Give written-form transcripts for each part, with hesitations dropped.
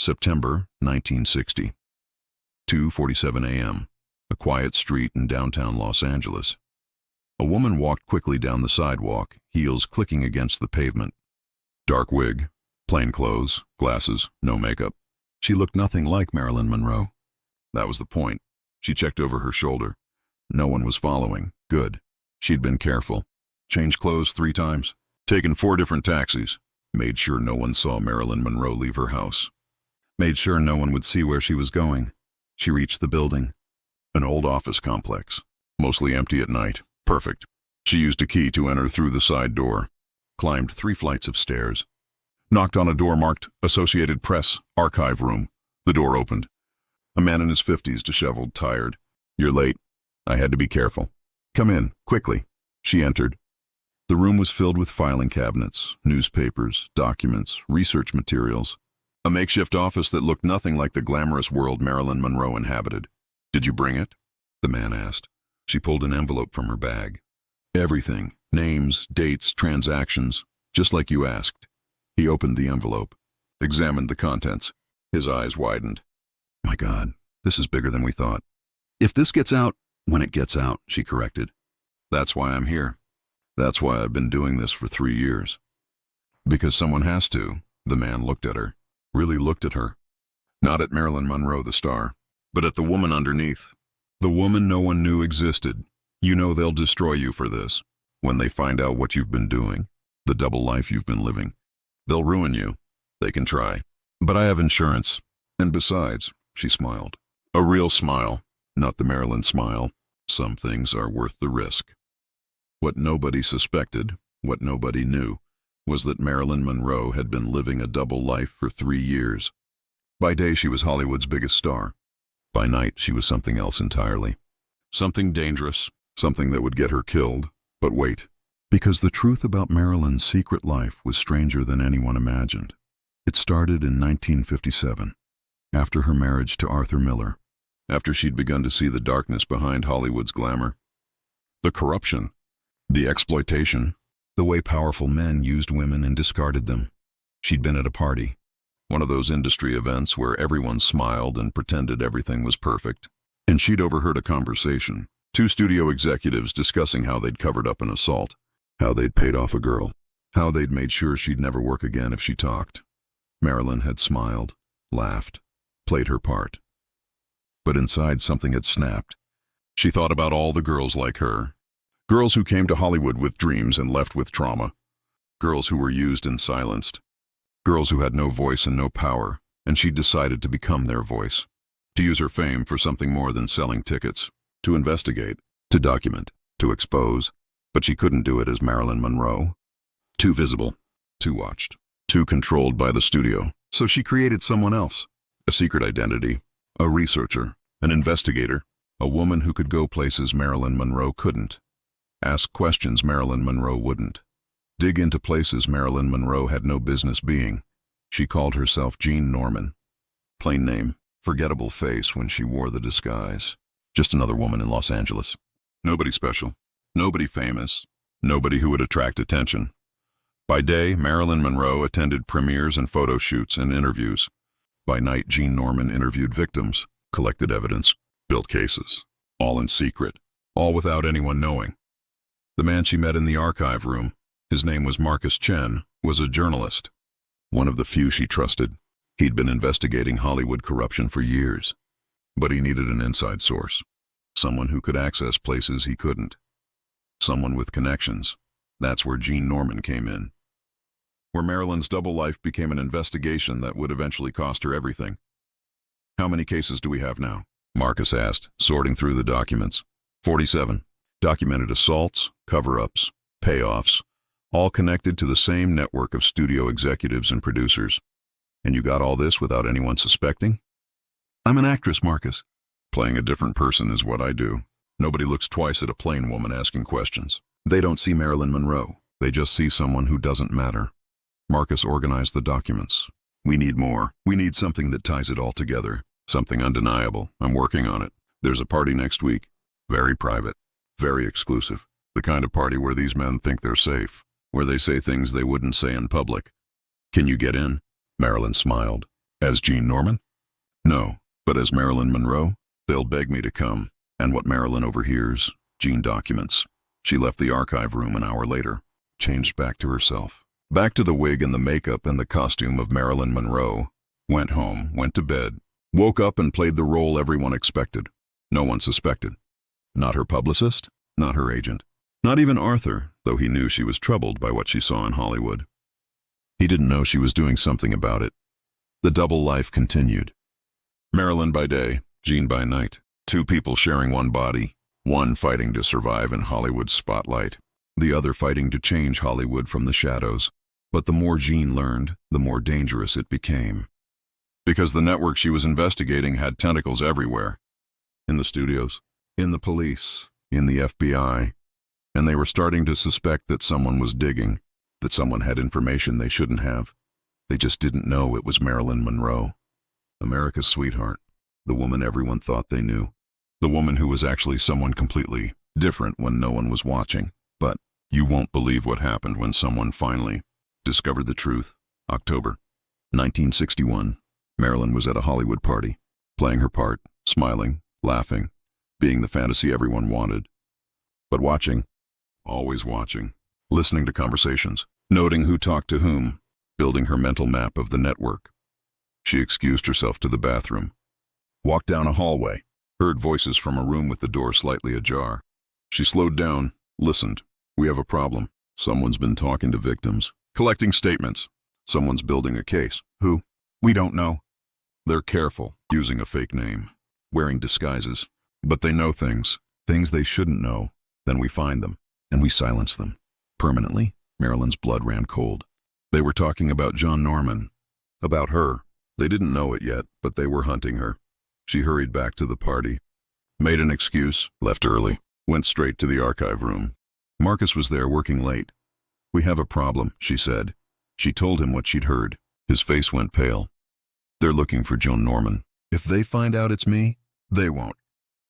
September 1960. 2:47 a.m. A quiet street in downtown Los Angeles. A woman walked quickly down the sidewalk, heels clicking against the pavement. Dark wig, plain clothes, glasses, no makeup. She looked nothing like Marilyn Monroe. That was the point. She checked over her shoulder. No one was following. Good. She'd been careful. Changed clothes 3 times. Taken 4 different taxis. Made sure no one saw Marilyn Monroe leave her house. Made sure no one would see where she was going. She reached the building. An old office complex. Mostly empty at night. Perfect. She used a key to enter through the side door. Climbed 3 flights of stairs. Knocked on a door marked Associated Press, Archive Room. The door opened. A man in his 50s, disheveled, tired. "You're late." I had to be careful. "Come in, quickly." She entered. The room was filled with filing cabinets, newspapers, documents, research materials. A makeshift office that looked nothing like the glamorous world Marilyn Monroe inhabited. "Did you bring it?" the man asked. She pulled an envelope from her bag. "Everything. Names, dates, transactions. Just like you asked." He opened the envelope. Examined the contents. His eyes widened. "My God, this is bigger than we thought." "If this gets out—" "When it gets out," she corrected. "That's why I'm here. That's why I've been doing this for 3 years." "Because someone has to." The man looked at her. Really looked at her. Not at Marilyn Monroe, the star, but at the woman underneath. The woman no one knew existed. "You know they'll destroy you for this. When they find out what you've been doing, the double life you've been living. They'll ruin you. They can try. But I have insurance. And besides," she smiled. A real smile, not the Marilyn smile. "Some things are worth the risk." What nobody suspected, what nobody knew, was that Marilyn Monroe had been living a double life for 3 years. By day she was Hollywood's biggest star. By night she was something else entirely. Something dangerous, something that would get her killed. But wait, because the truth about Marilyn's secret life was stranger than anyone imagined. It started in 1957, after her marriage to Arthur Miller, after she'd begun to see the darkness behind Hollywood's glamour. The corruption, the exploitation, the way powerful men used women and discarded them. She'd been at a party, one of those industry events where everyone smiled and pretended everything was perfect, and she'd overheard a conversation. 2 studio executives discussing how they'd covered up an assault, how they'd paid off a girl, how they'd made sure she'd never work again if she talked. Marilyn had smiled, laughed, played her part. But inside something had snapped. She thought about all the girls like her. Girls who came to Hollywood with dreams and left with trauma. Girls who were used and silenced. Girls who had no voice and no power, and she'd decided to become their voice. To use her fame for something more than selling tickets. To investigate, to document, to expose. But she couldn't do it as Marilyn Monroe. Too visible, too watched, too controlled by the studio. So she created someone else. A secret identity, a researcher, an investigator, a woman who could go places Marilyn Monroe couldn't. Ask questions Marilyn Monroe wouldn't. Dig into places Marilyn Monroe had no business being. She called herself Jean Norman. Plain name, forgettable face when she wore the disguise. Just another woman in Los Angeles. Nobody special, nobody famous, nobody who would attract attention. By day, Marilyn Monroe attended premieres and photo shoots and interviews. By night, Jean Norman interviewed victims, collected evidence, built cases. All in secret, all without anyone knowing. The man she met in the archive room, his name was Marcus Chen, was a journalist. One of the few she trusted. He'd been investigating Hollywood corruption for years. But he needed an inside source. Someone who could access places he couldn't. Someone with connections. That's where Jean Norman came in. Where Marilyn's double life became an investigation that would eventually cost her everything. "How many cases do we have now?" Marcus asked, sorting through the documents. 47. Documented assaults, cover-ups, payoffs, all connected to the same network of studio executives and producers. "And you got all this without anyone suspecting?" "I'm an actress, Marcus." "Playing a different person is what I do. Nobody looks twice at a plain woman asking questions. They don't see Marilyn Monroe. They just see someone who doesn't matter." Marcus organized the documents. "We need more. We need something that ties it all together. Something undeniable. I'm working on it. There's a party next week. Very private. Very exclusive. The kind of party where these men think they're safe. Where they say things they wouldn't say in public. Can you get in?" Marilyn smiled. As Jean Norman? No, but as Marilyn Monroe? They'll beg me to come, and what Marilyn overhears, Jean documents. She left the archive room an hour later, changed back to herself. Back to the wig and the makeup and the costume of Marilyn Monroe. Went home, went to bed, woke up and played the role everyone expected. No one suspected. Not her publicist, not her agent. Not even Arthur, though he knew she was troubled by what she saw in Hollywood. He didn't know she was doing something about it. The double life continued. Marilyn by day, Jean by night. Two people sharing one body, one fighting to survive in Hollywood's spotlight, the other fighting to change Hollywood from the shadows. But the more Jean learned, the more dangerous it became. Because the network she was investigating had tentacles everywhere. In the studios, in the police, in the FBI. And they were starting to suspect that someone was digging, that someone had information they shouldn't have. They just didn't know it was Marilyn Monroe. America's sweetheart, the woman everyone thought they knew. The woman who was actually someone completely different when no one was watching. But you won't believe what happened when someone finally discovered the truth. October 1961. Marilyn was at a Hollywood party, playing her part, smiling, laughing, being the fantasy everyone wanted. But watching, always watching, listening to conversations, noting who talked to whom, building her mental map of the network. She excused herself to the bathroom, walked down a hallway, heard voices from a room with the door slightly ajar. She slowed down, listened. We have a problem. Someone's been talking to victims, collecting statements. Someone's building a case. Who? We don't know. They're careful, using a fake name, wearing disguises. But they know things they shouldn't know. Then we find them, and we silence them. Permanently, Marilyn's blood ran cold. They were talking about John Norman, about her. They didn't know it yet, but they were hunting her. She hurried back to the party, made an excuse, left early, went straight to the archive room. Marcus was there working late. We have a problem, she said. She told him what she'd heard. His face went pale. They're looking for John Norman. If they find out it's me, they won't.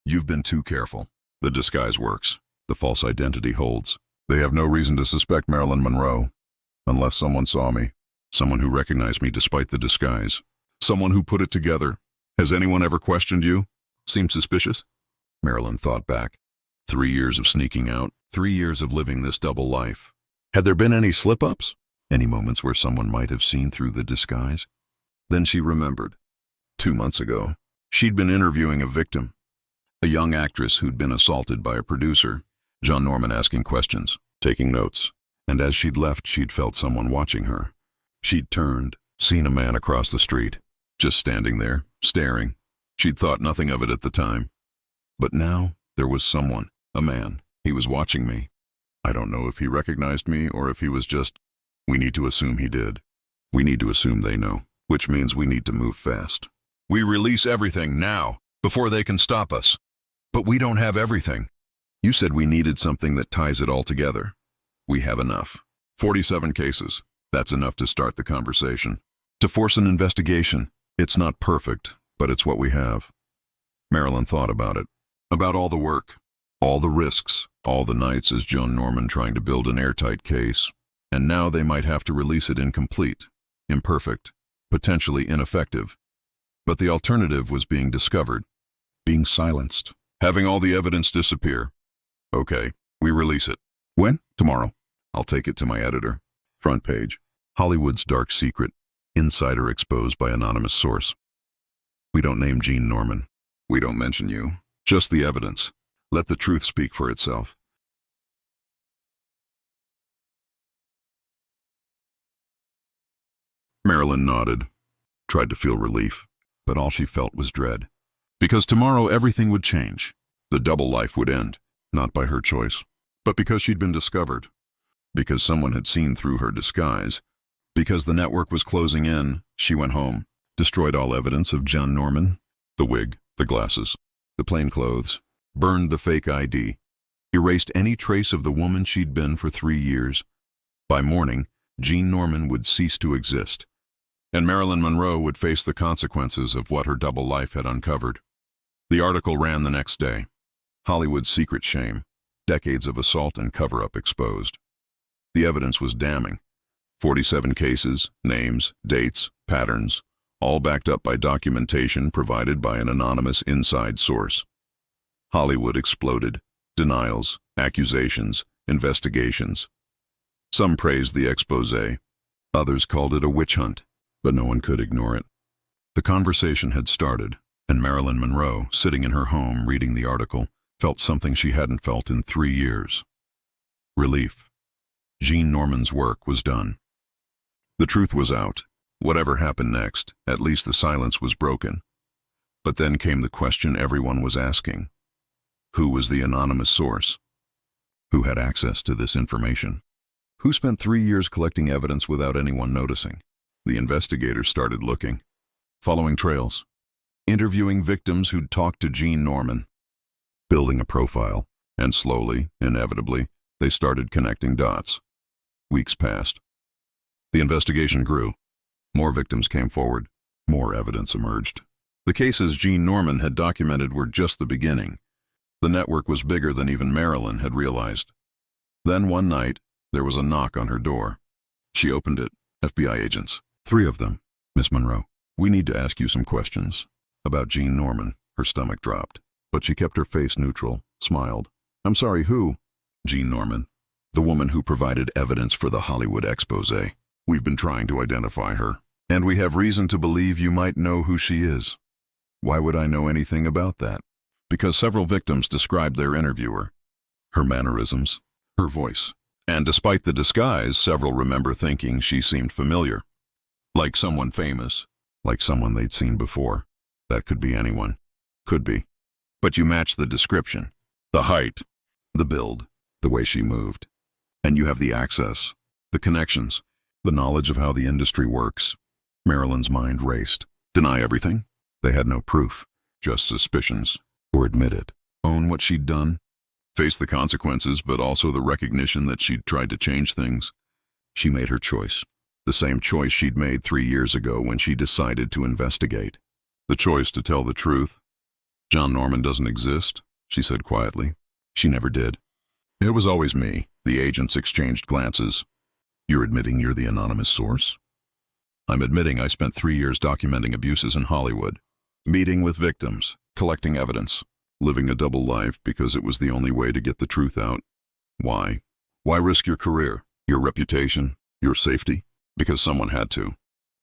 You've been too careful. The disguise works. The false identity holds. They have no reason to suspect Marilyn Monroe. Unless someone saw me. Someone who recognized me despite the disguise. Someone who put it together. Has anyone ever questioned you? Seemed suspicious? Marilyn thought back. 3 years of sneaking out. 3 years of living this double life. Had there been any slip-ups? Any moments where someone might have seen through the disguise? Then she remembered. 2 months ago, she'd been interviewing a victim. A young actress who'd been assaulted by a producer. John Norman asking questions, taking notes. And as she'd left, she'd felt someone watching her. She'd turned, seen a man across the street, just standing there, staring. She'd thought nothing of it at the time. But now, there was someone, a man. He was watching me. I don't know if he recognized me or if he was just... We need to assume he did. We need to assume they know, which means we need to move fast. We release everything now, before they can stop us. But we don't have everything. You said we needed something that ties it all together. We have enough. 47 cases. That's enough to start the conversation. To force an investigation. It's not perfect, but it's what we have. Marilyn thought about it. About all the work. All the risks. All the nights as John Norman trying to build an airtight case. And now they might have to release it incomplete, imperfect, potentially ineffective. But the alternative was being discovered. Being silenced. Having all the evidence disappear. Okay, we release it. When? Tomorrow. I'll take it to my editor. Front page. Hollywood's dark secret. Insider exposed by anonymous source. We don't name Jean Norman. We don't mention you. Just the evidence. Let the truth speak for itself. Marilyn nodded. Tried to feel relief. But all she felt was dread. Because tomorrow everything would change. The double life would end. Not by her choice. But because she'd been discovered. Because someone had seen through her disguise. Because the network was closing in, she went home, destroyed all evidence of John Norman, the wig, the glasses, the plain clothes, burned the fake ID, erased any trace of the woman she'd been for 3 years. By morning, Jean Norman would cease to exist, and Marilyn Monroe would face the consequences of what her double life had uncovered. The article ran the next day. Hollywood's secret shame, decades of assault and cover-up exposed. The evidence was damning. 47 cases, names, dates, patterns, all backed up by documentation provided by an anonymous inside source. Hollywood exploded. Denials, accusations, investigations. Some praised the exposé. Others called it a witch hunt, but no one could ignore it. The conversation had started, and Marilyn Monroe, sitting in her home reading the article, felt something she hadn't felt in 3 years. Relief. Jean Norman's work was done. The truth was out. Whatever happened next, at least the silence was broken. But then came the question everyone was asking. Who was the anonymous source? Who had access to this information? Who spent 3 years collecting evidence without anyone noticing? The investigators started looking, following trails, interviewing victims who'd talked to Jean Norman, building a profile, and slowly, inevitably, they started connecting dots. Weeks passed. The investigation grew. More victims came forward. More evidence emerged. The cases Jean Norman had documented were just the beginning. The network was bigger than even Marilyn had realized. Then one night, there was a knock on her door. She opened it. FBI agents. 3 of them. Miss Monroe, we need to ask you some questions. About Jean Norman. Her stomach dropped. But she kept her face neutral, smiled. I'm sorry, who? Jean Norman. The woman who provided evidence for the Hollywood exposé. We've been trying to identify her. And we have reason to believe you might know who she is. Why would I know anything about that? Because several victims described their interviewer. Her mannerisms. Her voice. And despite the disguise, several remember thinking she seemed familiar. Like someone famous. Like someone they'd seen before. That could be anyone. Could be. But you match the description. The height. The build. The way she moved. And you have the access. The connections. The knowledge of how the industry works. Marilyn's mind raced. Deny everything? They had no proof. Just suspicions. Or admit it. Own what she'd done. Face the consequences, but also the recognition that she'd tried to change things. She made her choice. The same choice she'd made 3 years ago when she decided to investigate. The choice to tell the truth. John Norman doesn't exist, she said quietly. She never did. It was always me. The agents exchanged glances. You're admitting you're the anonymous source? I'm admitting I spent 3 years documenting abuses in Hollywood. Meeting with victims, collecting evidence. Living a double life because it was the only way to get the truth out. Why? Why risk your career, your reputation, your safety? Because someone had to.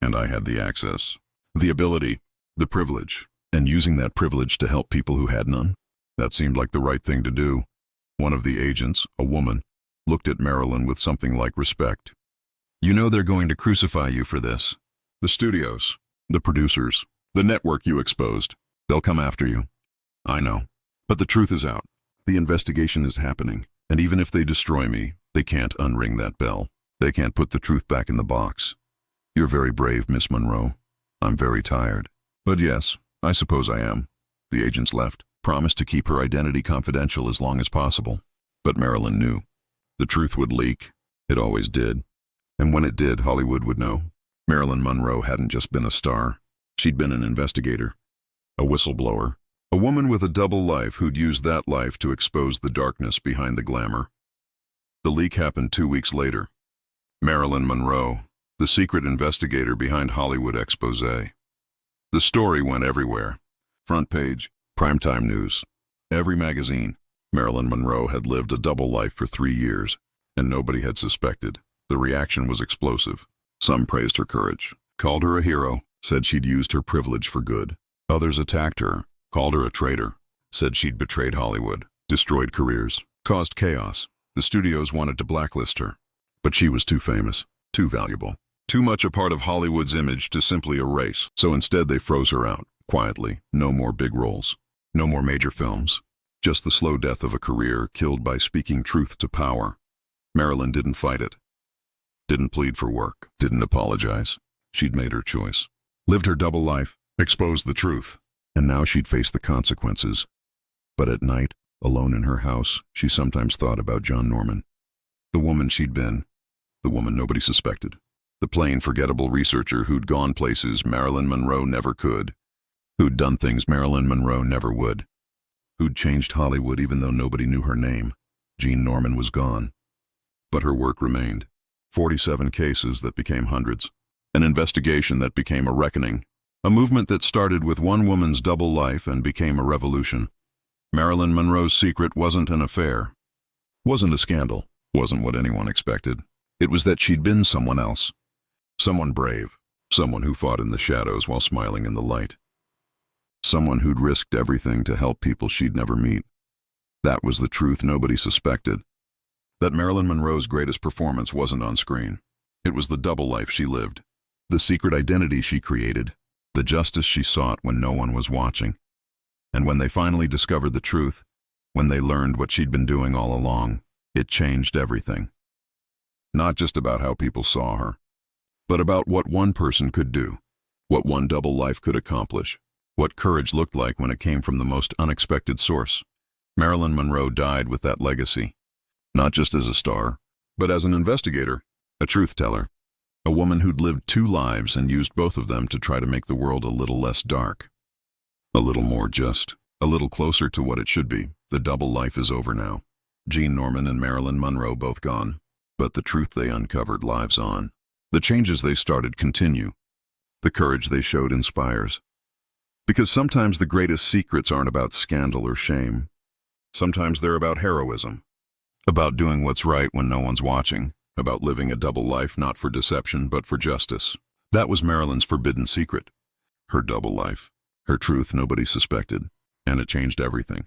And I had the access, the ability, the privilege, and using that privilege to help people who had none. That seemed like the right thing to do. One of the agents, a woman, looked at Marilyn with something like respect. You know they're going to crucify you for this. The studios, the producers, the network you exposed. They'll come after you. I know. But the truth is out. The investigation is happening. And even if they destroy me, they can't unring that bell. They can't put the truth back in the box. You're very brave, Miss Monroe. I'm very tired. But yes, I suppose I am. The agents left, promised to keep her identity confidential as long as possible. But Marilyn knew. The truth would leak. It always did. And when it did, Hollywood would know. Marilyn Monroe hadn't just been a star. She'd been an investigator. A whistleblower. A woman with a double life who'd used that life to expose the darkness behind the glamour. The leak happened 2 weeks later. Marilyn Monroe, the secret investigator behind Hollywood exposé. The story went everywhere. Front page, primetime news, every magazine. Marilyn Monroe had lived a double life for 3 years, and nobody had suspected. The reaction was explosive. Some praised her courage, called her a hero, said she'd used her privilege for good. Others attacked her, called her a traitor, said she'd betrayed Hollywood, destroyed careers, caused chaos. The studios wanted to blacklist her. But she was too famous, too valuable, too much a part of Hollywood's image to simply erase. So instead they froze her out, quietly. No more big roles, no more major films. Just the slow death of a career killed by speaking truth to power. Marilyn didn't fight it. Didn't plead for work, didn't apologize. She'd made her choice. Lived her double life, exposed the truth. And now she'd face the consequences. But at night, alone in her house, she sometimes thought about John Norman. The woman she'd been. The woman nobody suspected. The plain, forgettable researcher who'd gone places Marilyn Monroe never could. Who'd done things Marilyn Monroe never would. Who'd changed Hollywood even though nobody knew her name. Jean Norman was gone. But her work remained. 47 cases that became hundreds. An investigation that became a reckoning. A movement that started with one woman's double life and became a revolution. Marilyn Monroe's secret wasn't an affair, wasn't a scandal, wasn't what anyone expected. It was that she'd been someone else. Someone brave, someone who fought in the shadows while smiling in the light. Someone who'd risked everything to help people she'd never meet. That was the truth nobody suspected. That Marilyn Monroe's greatest performance wasn't on screen. It was the double life she lived, the secret identity she created, the justice she sought when no one was watching. And when they finally discovered the truth, when they learned what she'd been doing all along, it changed everything. Not just about how people saw her, but about what one person could do, what one double life could accomplish, what courage looked like when it came from the most unexpected source. Marilyn Monroe died with that legacy, not just as a star, but as an investigator, a truth teller, a woman who'd lived two lives and used both of them to try to make the world a little less dark, a little more just, a little closer to what it should be. The double life is over now. Jean Norman and Marilyn Monroe both gone, but the truth they uncovered lives on. The changes they started continue. The courage they showed inspires. Because sometimes the greatest secrets aren't about scandal or shame. Sometimes they're about heroism, about doing what's right when no one's watching, about living a double life not for deception but for justice. That was Marilyn's forbidden secret. Her double life, her truth nobody suspected, and it changed everything.